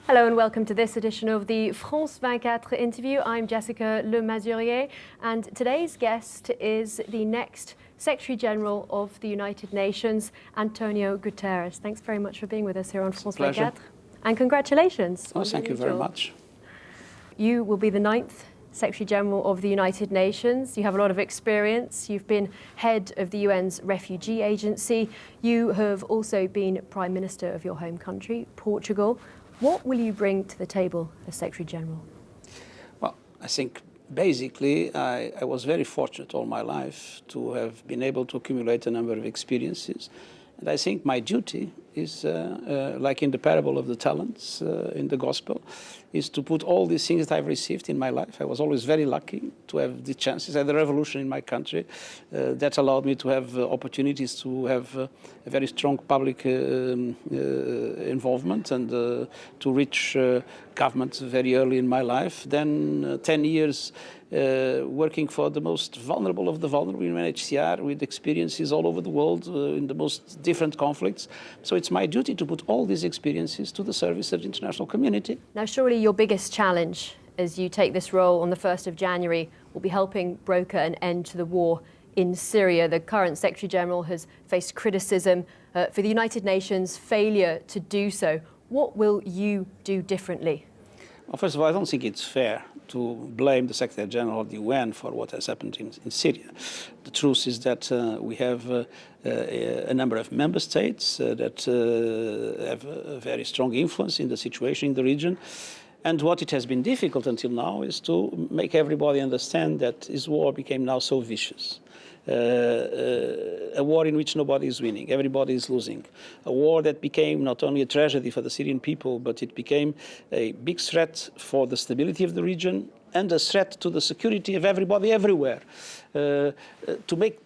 Hello and welcome to this edition of the France 24 interview. I'm Jessica Le Mazurier, and today's guest is the next Secretary-General of the United Nations, Antonio Guterres. Thanks very much for being with us here on France 24. And congratulations. Oh, thank you very much. You will be the 9th Secretary-General of the United Nations. You have a lot of experience. You've been head of the UN's Refugee Agency. You have also been Prime Minister of your home country, Portugal. What will you bring to the table as Secretary-General? Well, I think basically I was very fortunate all my life to have been able to accumulate a number of experiences. And I think my duty is, like in the parable of the talents in the gospel, is to put all these things that I've received in my life. I was always very lucky to have the chances. I had a revolution in my country that allowed me to have opportunities to have a very strong public involvement and to reach government very early in my life. Then 10 years working for the most vulnerable of the vulnerable in UNHCR with experiences all over the world in the most different conflicts. So it's my duty to put all these experiences to the service of the international community. Now, surely your biggest challenge as you take this role on the 1st of January will be helping broker an end to the war in Syria. The current Secretary-General has faced criticism for the United Nations' failure to do so. What will you do differently? Well, first of all, I don't think it's fair to blame the Secretary-General of the UN for what has happened in Syria. The truth is that we have a number of member states that have a very strong influence in the situation in the region. And what it has been difficult until now is to make everybody understand that this war became now so vicious. A war in which nobody is winning, everybody is losing. A war that became not only a tragedy for the Syrian people, but it became a big threat for the stability of the region and a threat to the security of everybody everywhere. To make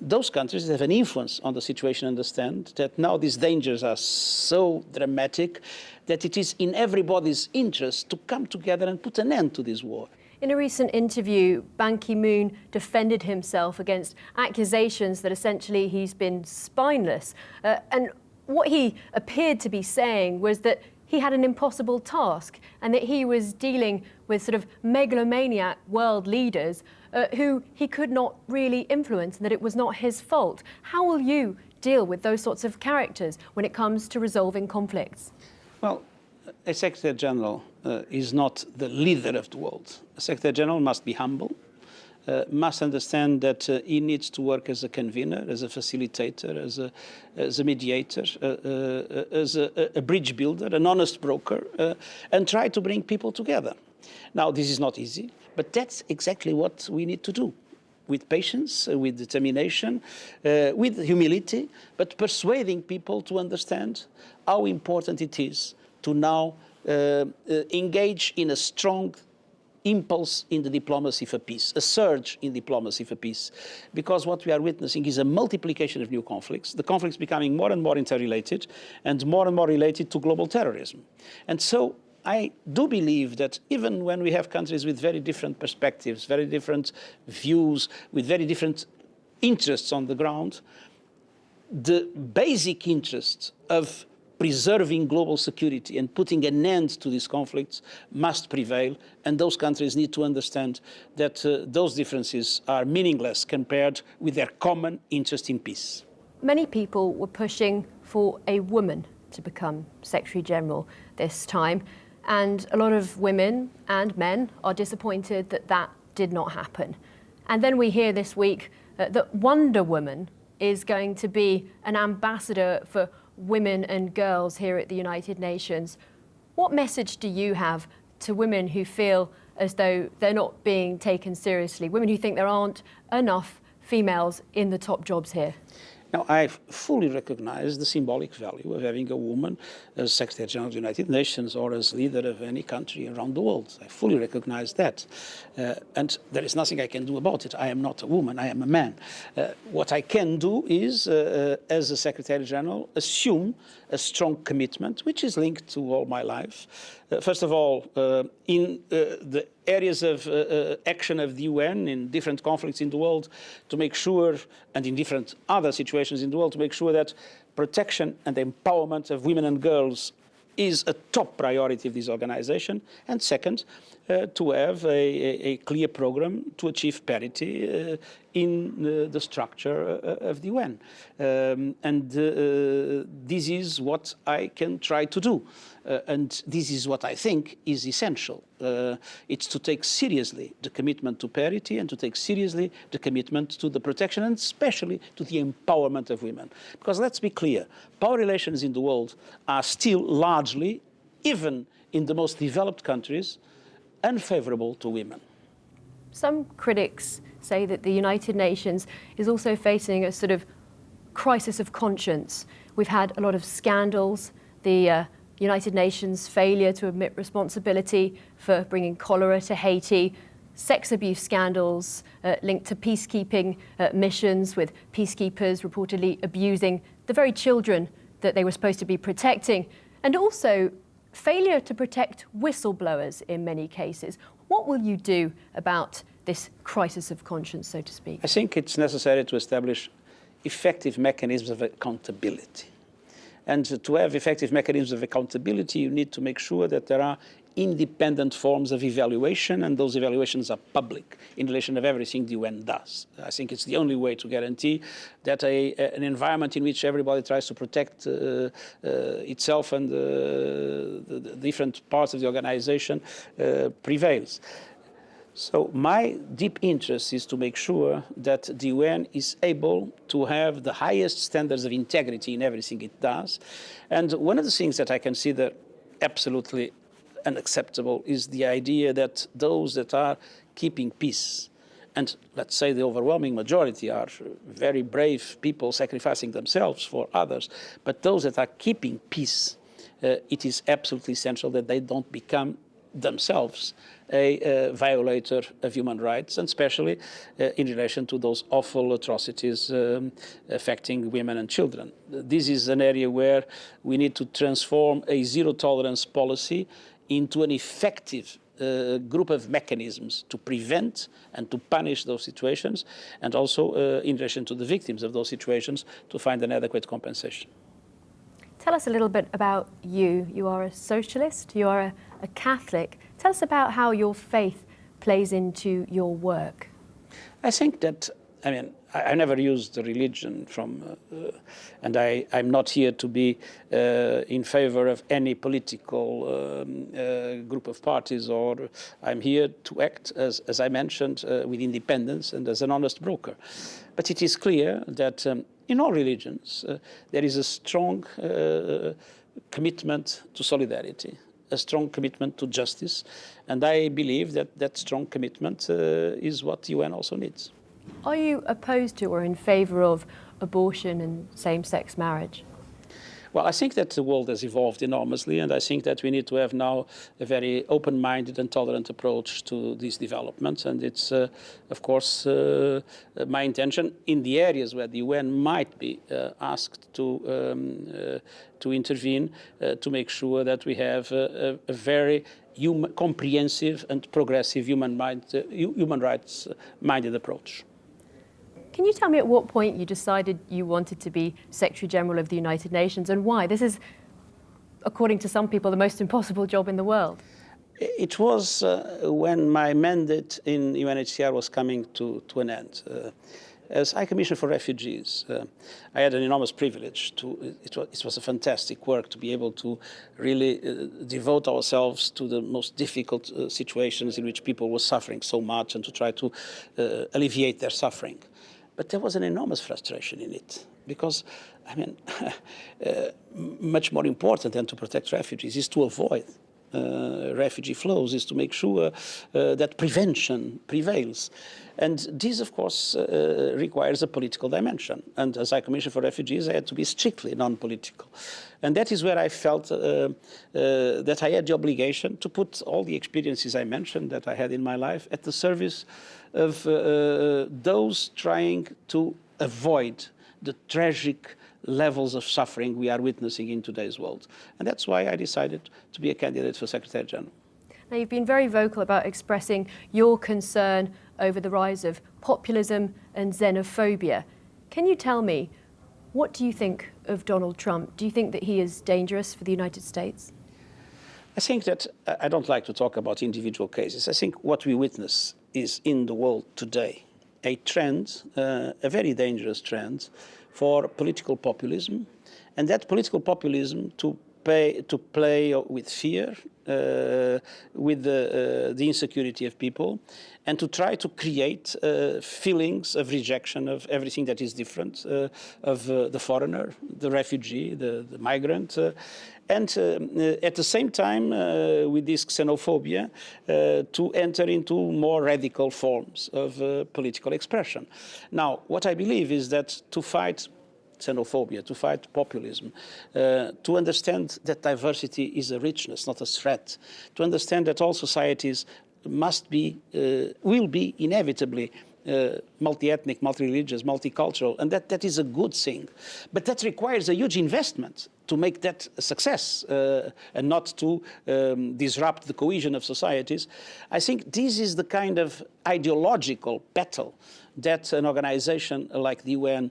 those countries that have an influence on the situation understand that now these dangers are so dramatic that it is in everybody's interest to come together and put an end to this war. In a recent interview, Ban Ki-moon defended himself against accusations that essentially he's been spineless. And what he appeared to be saying was that he had an impossible task and that he was dealing with sort of megalomaniac world leaders who he could not really influence and that it was not his fault. How will you deal with those sorts of characters when it comes to resolving conflicts? Well, a Secretary-General is not the leader of the world. A Secretary-General must be humble, must understand that he needs to work as a convener, as a facilitator, as a mediator, as a bridge builder, an honest broker, and try to bring people together. Now, this is not easy, but that's exactly what we need to do. With patience, with determination, with humility, but persuading people to understand how important it is to now engage in a strong impulse in the diplomacy for peace, a surge in diplomacy for peace. Because what we are witnessing is a multiplication of new conflicts, the conflicts becoming more and more interrelated and more related to global terrorism. And so I do believe that even when we have countries with very different perspectives, very different views, with very different interests on the ground, the basic interest of preserving global security and putting an end to these conflicts must prevail, and those countries need to understand that those differences are meaningless compared with their common interest in peace. Many people were pushing for a woman to become Secretary-General this time, and a lot of women and men are disappointed that that did not happen. And then we hear this week that Wonder Woman is going to be an ambassador for women and girls here at the United Nations. What message do you have to women who feel as though they're not being taken seriously, women who think there aren't enough females in the top jobs here? Now, I fully recognize the symbolic value of having a woman as Secretary-General of the United Nations or as leader of any country around the world. I fully recognize that. And there is nothing I can do about it. I am not a woman, I am a man. What I can do is, as a Secretary-General, assume a strong commitment, which is linked to all my life. First of all, in the areas of action of the UN in different conflicts in the world, to make sure, and in different other situations in the world, to make sure that protection and empowerment of women and girls is a top priority of this organization, and second, to have a clear program to achieve parity in the structure of the UN. This is what I can try to do. And this is what I think is essential. It's to take seriously the commitment to parity and to take seriously the commitment to the protection and especially to the empowerment of women. Because let's be clear, power relations in the world are still largely, even in the most developed countries, unfavorable to women. Some critics say that the United Nations is also facing a sort of crisis of conscience. We've had a lot of scandals, the United Nations failure to admit responsibility for bringing cholera to Haiti, sex abuse scandals linked to peacekeeping missions, with peacekeepers reportedly abusing the very children that they were supposed to be protecting, and also failure to protect whistleblowers in many cases. What will you do about this crisis of conscience, so to speak? I think it's necessary to establish effective mechanisms of accountability. And to have effective mechanisms of accountability, you need to make sure that there are independent forms of evaluation, and those evaluations are public in relation to everything the UN does. I think it's the only way to guarantee that an environment in which everybody tries to protect itself and the different parts of the organization prevails. So my deep interest is to make sure that the UN is able to have the highest standards of integrity in everything it does. And one of the things that I consider absolutely unacceptable is the idea that those that are keeping peace, and let's say the overwhelming majority are very brave people sacrificing themselves for others, but those that are keeping peace, it is absolutely essential that they don't become themselves a violator of human rights, and especially in relation to those awful atrocities affecting women and children. This is an area where we need to transform a zero-tolerance policy into an effective group of mechanisms to prevent and to punish those situations, and also in relation to the victims of those situations to find an adequate compensation. Tell us a little bit about you. You are a socialist, you are a Catholic. Tell us about how your faith plays into your work. I think that, I never used the religion and I'm not here to be in favor of any political group of parties, or I'm here to act, as I mentioned, with independence and as an honest broker. But it is clear that in all religions there is a strong commitment to solidarity, a strong commitment to justice, and I believe that that strong commitment is what the UN also needs. Are you opposed to or in favor of abortion and same-sex marriage? Well, I think that the world has evolved enormously, and I think that we need to have now a very open-minded and tolerant approach to these developments. And it's, of course, my intention in the areas where the UN might be asked to intervene to make sure that we have a very comprehensive and progressive human rights-minded approach. Can you tell me at what point you decided you wanted to be Secretary-General of the United Nations, and why? This is, according to some people, the most impossible job in the world. It was when my mandate in UNHCR was coming to an end. As High Commissioner for Refugees, I had an enormous privilege it was a fantastic work to be able to really devote ourselves to the most difficult situations in which people were suffering so much and to try to alleviate their suffering. But there was an enormous frustration in it, because, much more important than to protect refugees is to avoid refugee flows, is to make sure that prevention prevails. And this, of course, requires a political dimension. And as High Commissioner for Refugees, I had to be strictly non-political. And that is where I felt that I had the obligation to put all the experiences I mentioned that I had in my life at the service of those trying to avoid the tragic levels of suffering we are witnessing in today's world. And that's why I decided to be a candidate for Secretary-General. Now, you've been very vocal about expressing your concern over the rise of populism and xenophobia. Can you tell me, what do you think of Donald Trump? Do you think that he is dangerous for the United States? I think that I don't like to talk about individual cases. I think what we witness is in the world today a trend, a very dangerous trend for political populism, and that political populism to play with fear, with the insecurity of people, and to try to create feelings of rejection of everything that is different, of the foreigner, the refugee, the migrant, and at the same time, with this xenophobia, to enter into more radical forms of political expression. Now, what I believe is that to fight xenophobia, to fight populism, to understand that diversity is a richness, not a threat, to understand that all societies must be, will be inevitably multi-ethnic, multi-religious, multicultural, and that is a good thing. But that requires a huge investment to make that a success and not to disrupt the cohesion of societies. I think this is the kind of ideological battle that an organization like the UN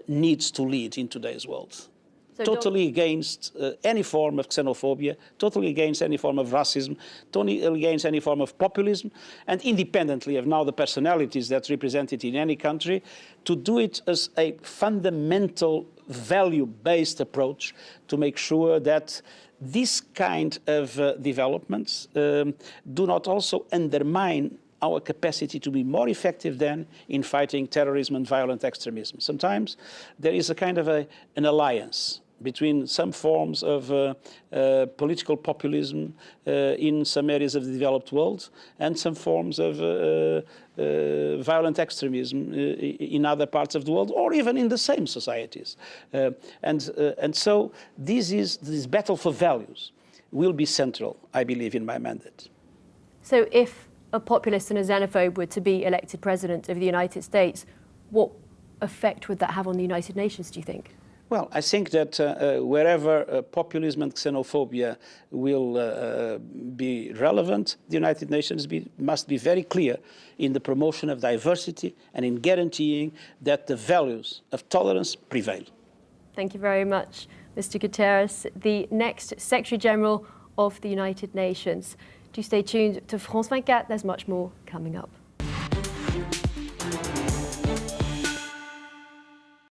needs to lead in today's world. So totally against any form of xenophobia, totally against any form of racism, totally against any form of populism, and independently of now the personalities that's represented in any country, to do it as a fundamental value-based approach to make sure that this kind of developments do not also undermine our capacity to be more effective than in fighting terrorism and violent extremism. Sometimes there is a kind of an alliance between some forms of political populism in some areas of the developed world and some forms of violent extremism in other parts of the world, or even in the same societies. And so this battle for values will be central, I believe, in my mandate. So if a populist and a xenophobe were to be elected president of the United States, what effect would that have on the United Nations, do you think? Well, I think that wherever populism and xenophobia will be relevant, the United Nations must be very clear in the promotion of diversity and in guaranteeing that the values of tolerance prevail. Thank you very much, Mr. Guterres, the next Secretary-General of the United Nations. Do stay tuned to France 24, there's much more coming up.